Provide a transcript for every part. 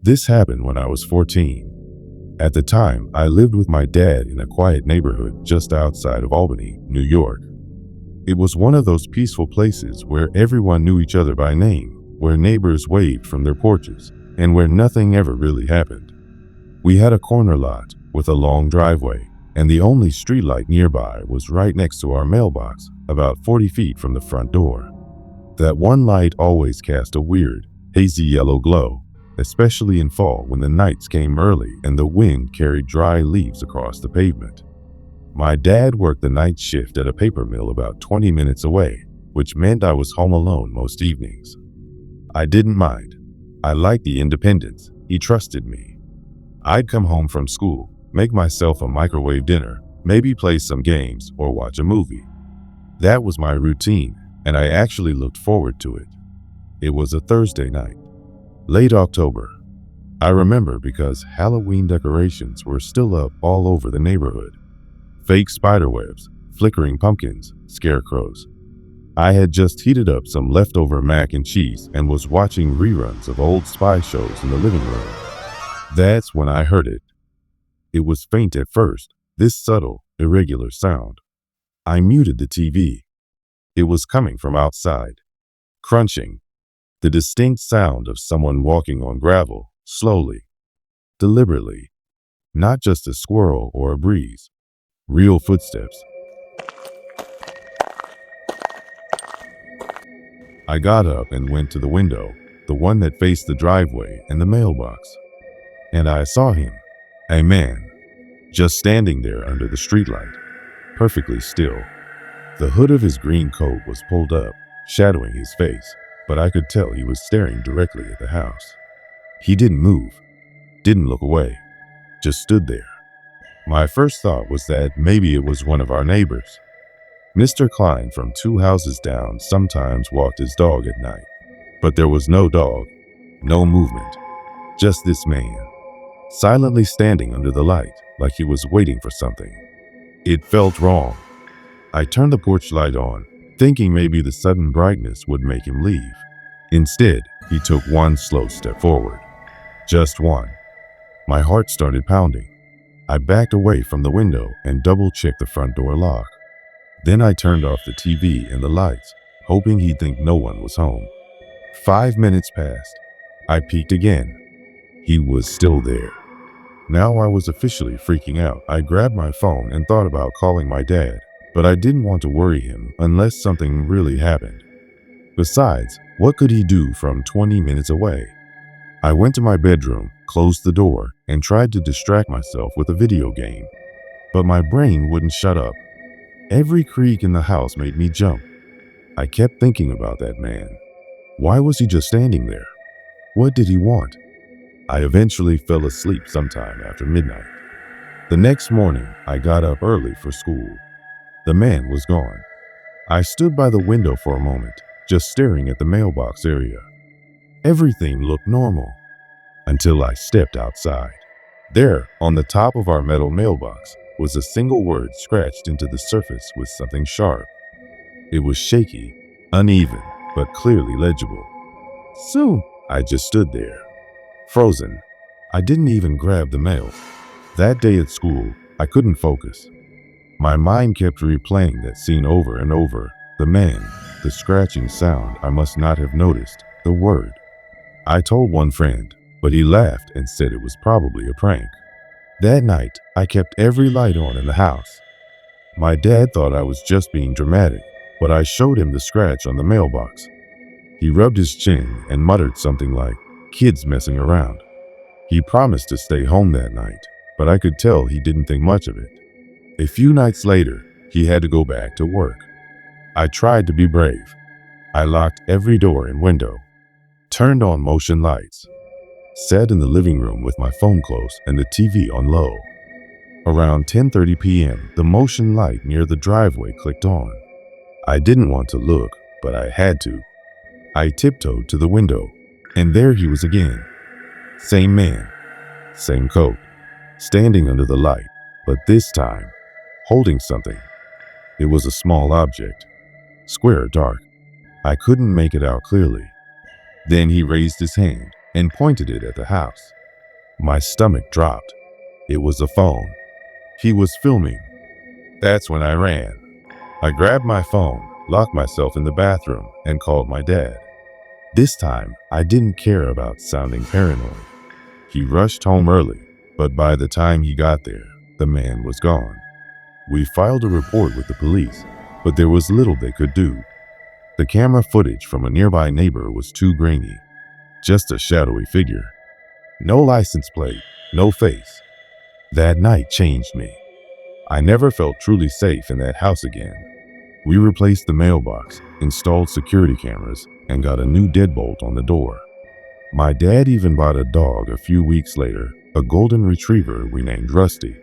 This happened when I was 14. At the time, I lived with my dad in a quiet neighborhood just outside of Albany, New York. It was one of those peaceful places where everyone knew each other by name, where neighbors waved from their porches, and where nothing ever really happened. We had a corner lot with a long driveway, and the only streetlight nearby was right next to our mailbox, about 40 feet from the front door. That one light always cast a weird, hazy yellow glow, especially in fall when the nights came early and the wind carried dry leaves across the pavement. My dad worked the night shift at a paper mill about 20 minutes away, which meant I was home alone most evenings. I didn't mind. I liked the independence. He trusted me. I'd come home from school, make myself a microwave dinner, maybe play some games or watch a movie. That was my routine, and I actually looked forward to it. It was a Thursday night, late October. I remember because Halloween decorations were still up all over the neighborhood. Fake spiderwebs, flickering pumpkins, scarecrows. I had just heated up some leftover mac and cheese and was watching reruns of old spy shows in the living room. That's when I heard it. It was faint at first, this subtle, irregular sound. I muted the TV. It was coming from outside. Crunching. The distinct sound of someone walking on gravel, slowly, deliberately. Not just a squirrel or a breeze. Real footsteps. I got up and went to the window, the one that faced the driveway and the mailbox. And I saw him, a man, just standing there under the streetlight, perfectly still. The hood of his green coat was pulled up, shadowing his face, but I could tell he was staring directly at the house. He didn't move, didn't look away, just stood there. My first thought was that maybe it was one of our neighbors. Mr. Klein from 2 houses down sometimes walked his dog at night, but there was no dog, no movement, just this man, silently standing under the light like he was waiting for something. It felt wrong. I turned the porch light on, thinking maybe the sudden brightness would make him leave. Instead, he took one slow step forward. Just one. My heart started pounding. I backed away from the window and double-checked the front door lock. Then I turned off the TV and the lights, hoping he'd think no one was home. 5 minutes passed. I peeked again. He was still there. Now I was officially freaking out. I grabbed my phone and thought about calling my dad, but I didn't want to worry him unless something really happened. Besides, what could he do from 20 minutes away? I went to my bedroom, closed the door, and tried to distract myself with a video game. But my brain wouldn't shut up. Every creak in the house made me jump. I kept thinking about that man. Why was he just standing there? What did he want? I eventually fell asleep sometime after midnight. The next morning, I got up early for school. The man was gone. I stood by the window for a moment, just staring at the mailbox area. Everything looked normal, until I stepped outside. There, on the top of our metal mailbox, was a single word scratched into the surface with something sharp. It was shaky, uneven, but clearly legible. Soon, I just stood there, frozen. I didn't even grab the mail. That day at school, I couldn't focus. My mind kept replaying that scene over and over. The man, the scratching sound I must not have noticed, the word. I told one friend, but he laughed and said it was probably a prank. That night, I kept every light on in the house. My dad thought I was just being dramatic, but I showed him the scratch on the mailbox. He rubbed his chin and muttered something like, "Kids messing around." He promised to stay home that night, but I could tell he didn't think much of it. A few nights later, he had to go back to work. I tried to be brave. I locked every door and window, turned on motion lights, sat in the living room with my phone close and the TV on low. Around 10:30 p.m., the motion light near the driveway clicked on. I didn't want to look, but I had to. I tiptoed to the window, and there he was again. Same man, same coat, standing under the light, but this time, holding something. It was a small object, square, dark. I couldn't make it out clearly. Then he raised his hand, and pointed it at the house. My stomach dropped. It was a phone. He was filming. That's when I ran. I grabbed my phone, locked myself in the bathroom, and called my dad. This time, I didn't care about sounding paranoid. He rushed home early, but by the time he got there, the man was gone. We filed a report with the police, but there was little they could do. The camera footage from a nearby neighbor was too grainy. Just a shadowy figure. No license plate, no face. That night changed me. I never felt truly safe in that house again. We replaced the mailbox, installed security cameras, and got a new deadbolt on the door. My dad even bought a dog a few weeks later, a golden retriever we named Rusty.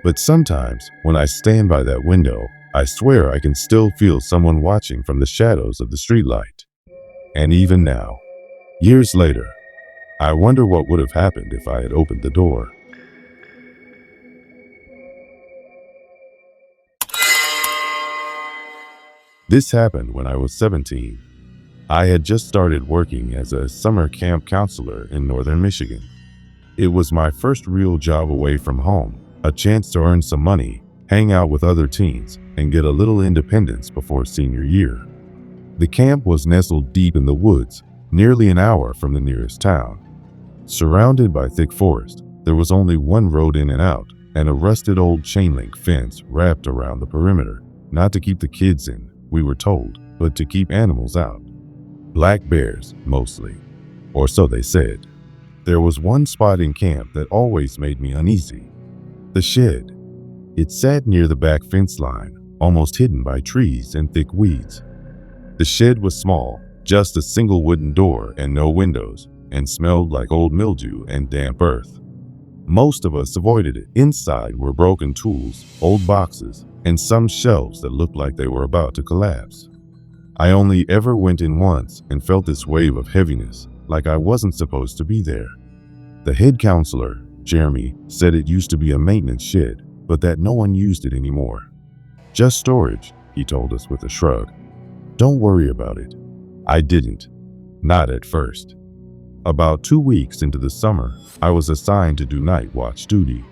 But sometimes, when I stand by that window, I swear I can still feel someone watching from the shadows of the streetlight. And even now, years later, I wonder what would have happened if I had opened the door. This happened when I was 17. I had just started working as a summer camp counselor in northern Michigan. It was my first real job away from home, a chance to earn some money, hang out with other teens, and get a little independence before senior year. The camp was nestled deep in the woods, nearly an hour from the nearest town. Surrounded by thick forest, there was only one road in and out, and a rusted old chain-link fence wrapped around the perimeter, not to keep the kids in, we were told, but to keep animals out. Black bears, mostly. Or so they said. There was one spot in camp that always made me uneasy. The shed. It sat near the back fence line, almost hidden by trees and thick weeds. The shed was small, just a single wooden door and no windows, and smelled like old mildew and damp earth. Most of us avoided it. Inside were broken tools, old boxes, and some shelves that looked like they were about to collapse. I only ever went in once and felt this wave of heaviness, like I wasn't supposed to be there. The head counselor, Jeremy, said it used to be a maintenance shed, but that no one used it anymore. Just storage, he told us with a shrug. Don't worry about it. I didn't. Not at first. About 2 weeks into the summer, I was assigned to do night watch duty.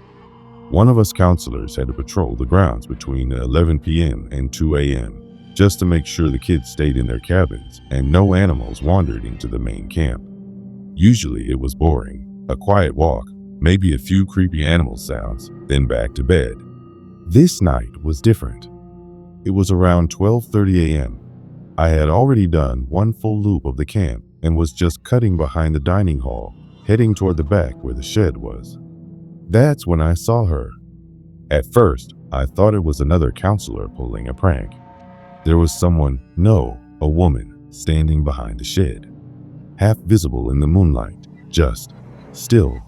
One of us counselors had to patrol the grounds between 11 p.m. and 2 a.m. just to make sure the kids stayed in their cabins and no animals wandered into the main camp. Usually it was boring, a quiet walk, maybe a few creepy animal sounds, then back to bed. This night was different. It was around 12:30 a.m. I had already done one full loop of the camp and was just cutting behind the dining hall, heading toward the back where the shed was. That's when I saw her. At first, I thought it was another counselor pulling a prank. There was a woman, standing behind the shed. Half visible in the moonlight, just still,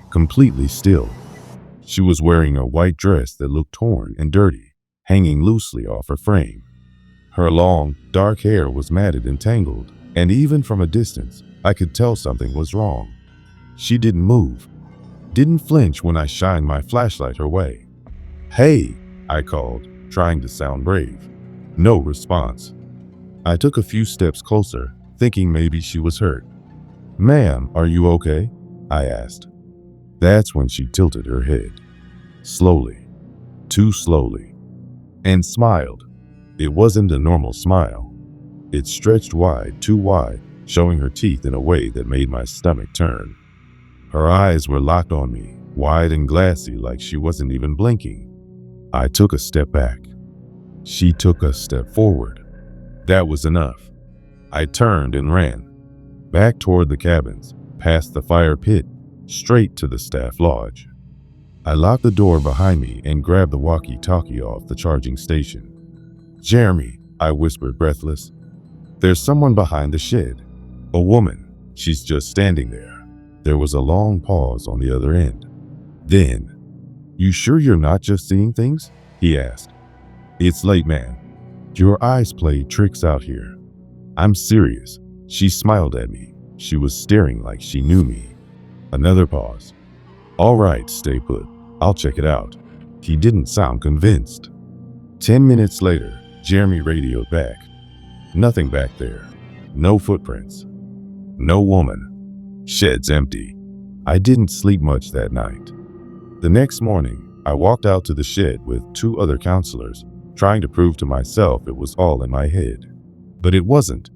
completely still. She was wearing a white dress that looked torn and dirty, hanging loosely off her frame. Her long, dark hair was matted and tangled, and even from a distance, I could tell something was wrong. She didn't move, didn't flinch when I shined my flashlight her way. "Hey," I called, trying to sound brave. No response. I took a few steps closer, thinking maybe she was hurt. "Ma'am, are you okay?" I asked. That's when she tilted her head. Slowly, too slowly, and smiled. It wasn't a normal smile. It stretched wide, too wide, showing her teeth in a way that made my stomach turn. Her eyes were locked on me, wide and glassy like she wasn't even blinking. I took a step back. She took a step forward. That was enough. I turned and ran. Back toward the cabins, past the fire pit, straight to the staff lodge. I locked the door behind me and grabbed the walkie-talkie off the charging station. "Jeremy," I whispered, breathless. "There's someone behind the shed. A woman. She's just standing there." There was a long pause on the other end. Then, "You sure you're not just seeing things?" he asked. "It's late, man. Your eyes play tricks out here." "I'm serious." She smiled at me. She was staring like she knew me. Another pause. "All right, stay put. I'll check it out." He didn't sound convinced. 10 minutes later, Jeremy radioed back. Nothing back there. No footprints. No woman. Sheds empty. I didn't sleep much that night. The next morning, I walked out to the shed with two other counselors, trying to prove to myself it was all in my head. But it wasn't.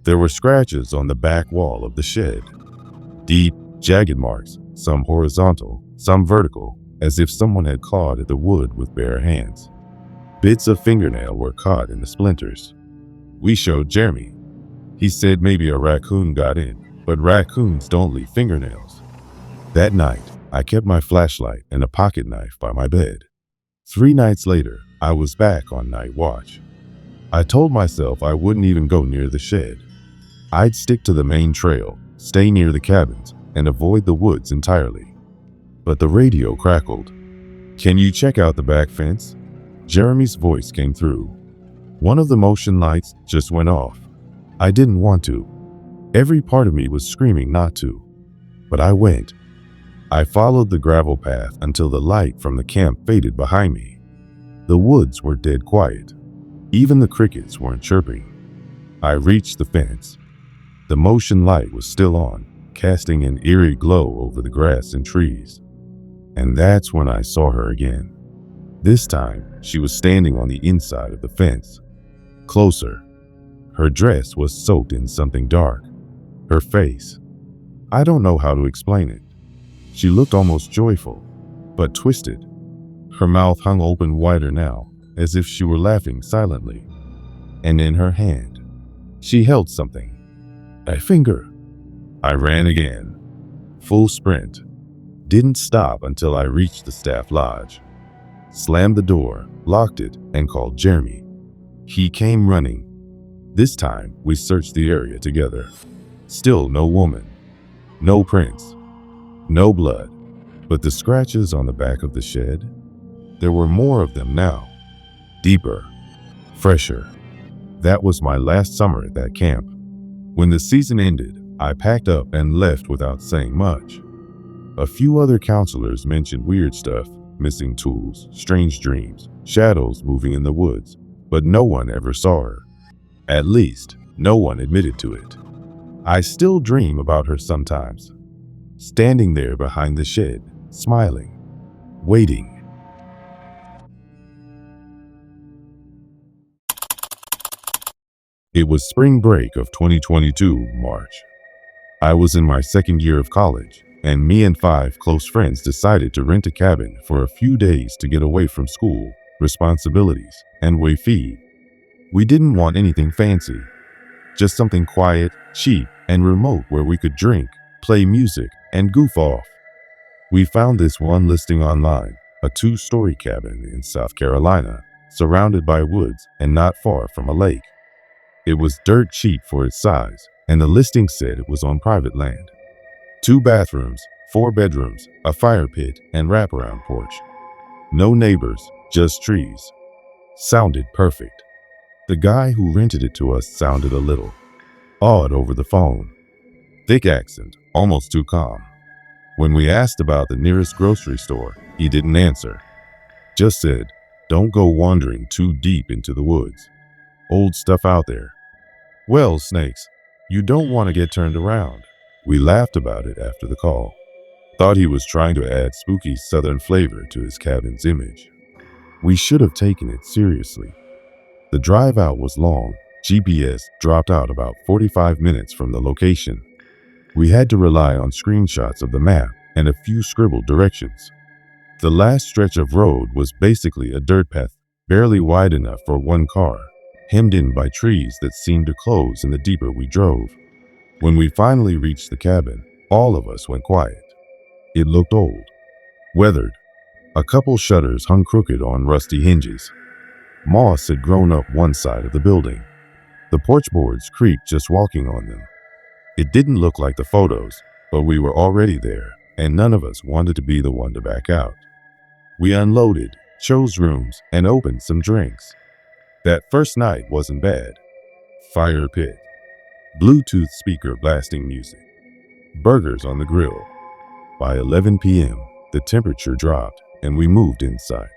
There were scratches on the back wall of the shed. Deep, jagged marks, some horizontal, some vertical, as if someone had clawed at the wood with bare hands. Bits of fingernail were caught in the splinters. We showed Jeremy. He said maybe a raccoon got in, but raccoons don't leave fingernails. That night, I kept my flashlight and a pocket knife by my bed. 3 nights later, I was back on night watch. I told myself I wouldn't even go near the shed. I'd stick to the main trail, stay near the cabins, and avoid the woods entirely. But the radio crackled. "Can you check out the back fence?" Jeremy's voice came through. One of the motion lights just went off. I didn't want to. Every part of me was screaming not to. But I went. I followed the gravel path until the light from the camp faded behind me. The woods were dead quiet. Even the crickets weren't chirping. I reached the fence. The motion light was still on, casting an eerie glow over the grass and trees. And that's when I saw her again. This time, she was standing on the inside of the fence. Closer. Her dress was soaked in something dark. Her face. I don't know how to explain it. She looked almost joyful, but twisted. Her mouth hung open wider now, as if she were laughing silently. And in her hand, she held something. A finger. I ran again. Full sprint. Didn't stop until I reached the staff lodge. Slammed the door, locked it, and called Jeremy. He came running. This time, we searched the area together. Still no woman. No prints. No blood. But the scratches on the back of the shed? There were more of them now. Deeper. Fresher. That was my last summer at that camp. When the season ended, I packed up and left without saying much. A few other counselors mentioned weird stuff, missing tools, strange dreams, shadows moving in the woods, but no one ever saw her. At least, no one admitted to it. I still dream about her sometimes, standing there behind the shed, smiling, waiting. It was spring break of 2022, March. I was in my second year of college, and me and 5 close friends decided to rent a cabin for a few days to get away from school, responsibilities, and Wi-Fi. We didn't want anything fancy, just something quiet, cheap, and remote where we could drink, play music, and goof off. We found this one listing online, a 2-story cabin in South Carolina, surrounded by woods and not far from a lake. It was dirt cheap for its size, and the listing said it was on private land. 2 bathrooms, 4 bedrooms, a fire pit, and wraparound porch. No neighbors, just trees. Sounded perfect. The guy who rented it to us sounded a little awed over the phone. Thick accent, almost too calm. When we asked about the nearest grocery store, he didn't answer. Just said, "Don't go wandering too deep into the woods. Old stuff out there." Well, snakes, you don't want to get turned around. We laughed about it after the call. Thought he was trying to add spooky southern flavor to his cabin's image. We should have taken it seriously. The drive out was long. GPS dropped out about 45 minutes from the location. We had to rely on screenshots of the map and a few scribbled directions. The last stretch of road was basically a dirt path, barely wide enough for one car, hemmed in by trees that seemed to close in the deeper we drove. When we finally reached the cabin, all of us went quiet. It looked old, weathered. A couple shutters hung crooked on rusty hinges. Moss had grown up one side of the building. The porch boards creaked just walking on them. It didn't look like the photos, but we were already there, and none of us wanted to be the one to back out. We unloaded, chose rooms, and opened some drinks. That first night wasn't bad. Fire pit, Bluetooth speaker blasting music, burgers on the grill. By 11 p.m., the temperature dropped, and we moved inside.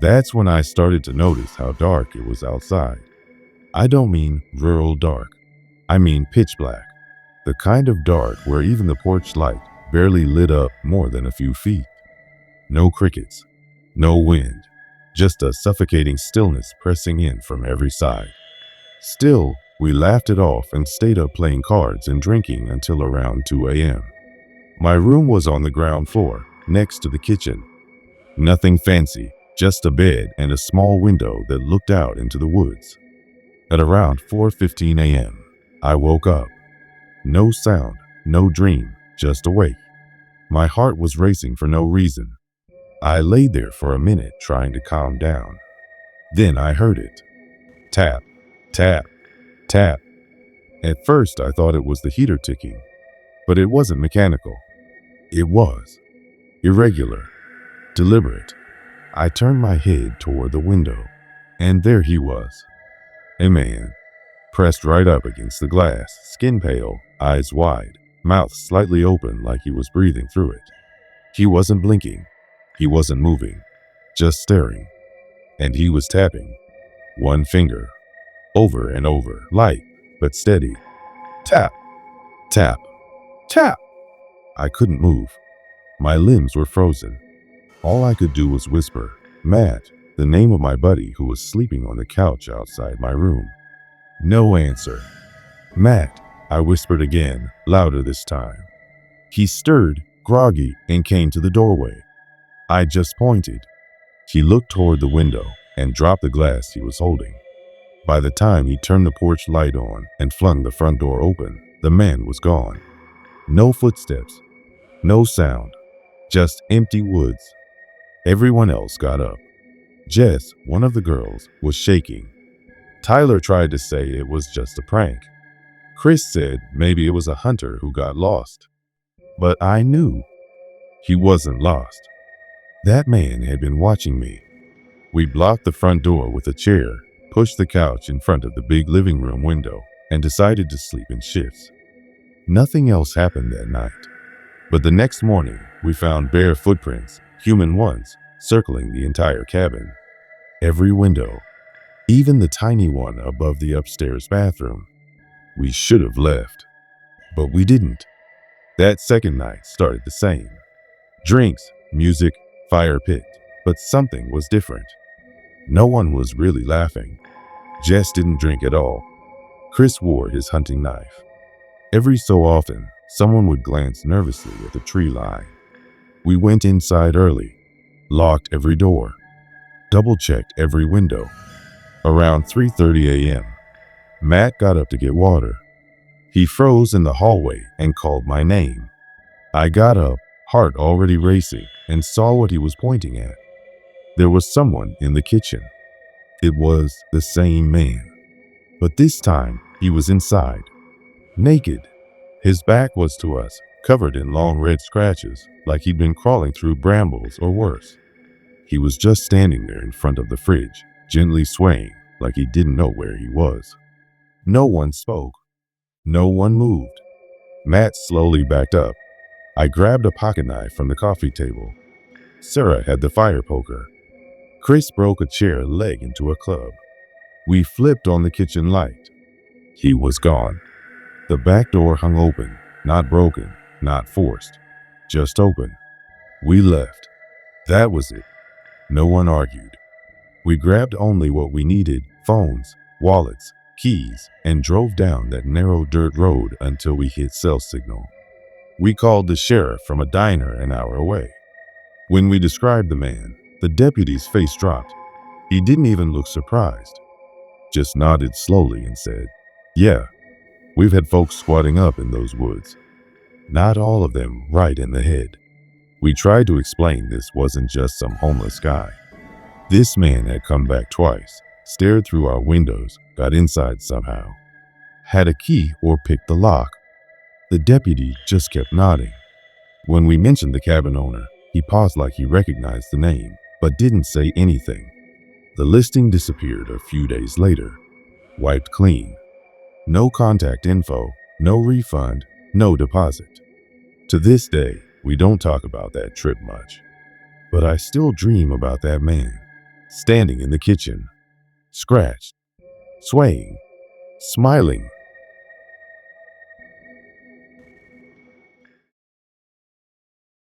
That's when I started to notice how dark it was outside. I don't mean rural dark. I mean pitch black. The kind of dark where even the porch light barely lit up more than a few feet. No crickets, no wind, just a suffocating stillness pressing in from every side. Still, we laughed it off and stayed up playing cards and drinking until around 2 a.m. My room was on the ground floor, next to the kitchen. Nothing fancy, just a bed and a small window that looked out into the woods. At around 4:15 a.m., I woke up. No sound, no dream, just awake. My heart was racing for no reason. I lay there for a minute trying to calm down. Then I heard it. Tap, tap, tap. At first I thought it was the heater ticking, but it wasn't mechanical. It was irregular, deliberate. I turned my head toward the window, and there he was. A man, pressed right up against the glass, skin pale, eyes wide, mouth slightly open like he was breathing through it. He wasn't blinking. He wasn't moving, just staring. And he was tapping, one finger, over and over, light but steady. Tap, tap, tap. I couldn't move. My limbs were frozen. All I could do was whisper, Matt, the name of my buddy who was sleeping on the couch outside my room. No answer. Matt, I whispered again, louder this time. He stirred, groggy, and came to the doorway. I just pointed. He looked toward the window and dropped the glass he was holding. By the time he turned the porch light on and flung the front door open, the man was gone. No footsteps, no sound, just empty woods. Everyone else got up. Jess, one of the girls, was shaking. Tyler tried to say it was just a prank. Chris said maybe it was a hunter who got lost. But I knew he wasn't lost. That man had been watching me. We blocked the front door with a chair, pushed the couch in front of the big living room window, and decided to sleep in shifts. Nothing else happened that night. But the next morning, we found bare footprints, human ones, circling the entire cabin. Every window, even the tiny one above the upstairs bathroom. We should have left, but we didn't. That second night started the same. Drinks, music, fire pit, but something was different. No one was really laughing. Jess didn't drink at all. Chris wore his hunting knife. Every so often, someone would glance nervously at the tree line. We went inside early, locked every door, double-checked every window. Around 3:30 a.m., Matt got up to get water. He froze in the hallway and called my name. I got up, heart already racing, and saw what he was pointing at. There was someone in the kitchen. It was the same man. But this time, he was inside, naked. His back was to us, covered in long red scratches, like he'd been crawling through brambles or worse. He was just standing there in front of the fridge, gently swaying, like he didn't know where he was. No one spoke. No one moved. Matt slowly backed up. I grabbed a pocket knife from the coffee table. Sarah had the fire poker. Chris broke a chair leg into a club. We flipped on the kitchen light. He was gone. The back door hung open, not broken, not forced, just open. We left. That was it. No one argued. We grabbed only what we needed, phones, wallets, keys, and drove down that narrow dirt road until we hit cell signal. We called the sheriff from a diner an hour away. When we described the man, the deputy's face dropped. He didn't even look surprised, just nodded slowly and said, "Yeah, we've had folks squatting up in those woods. Not all of them right in the head." We tried to explain this wasn't just some homeless guy. This man had come back twice, stared through our windows, got inside somehow, had a key or picked the lock. The deputy just kept nodding. When we mentioned the cabin owner, he paused like he recognized the name, but didn't say anything. The listing disappeared a few days later, wiped clean. No contact info, no refund, no deposit. To this day, we don't talk about that trip much. But I still dream about that man, standing in the kitchen, scratched, swaying, smiling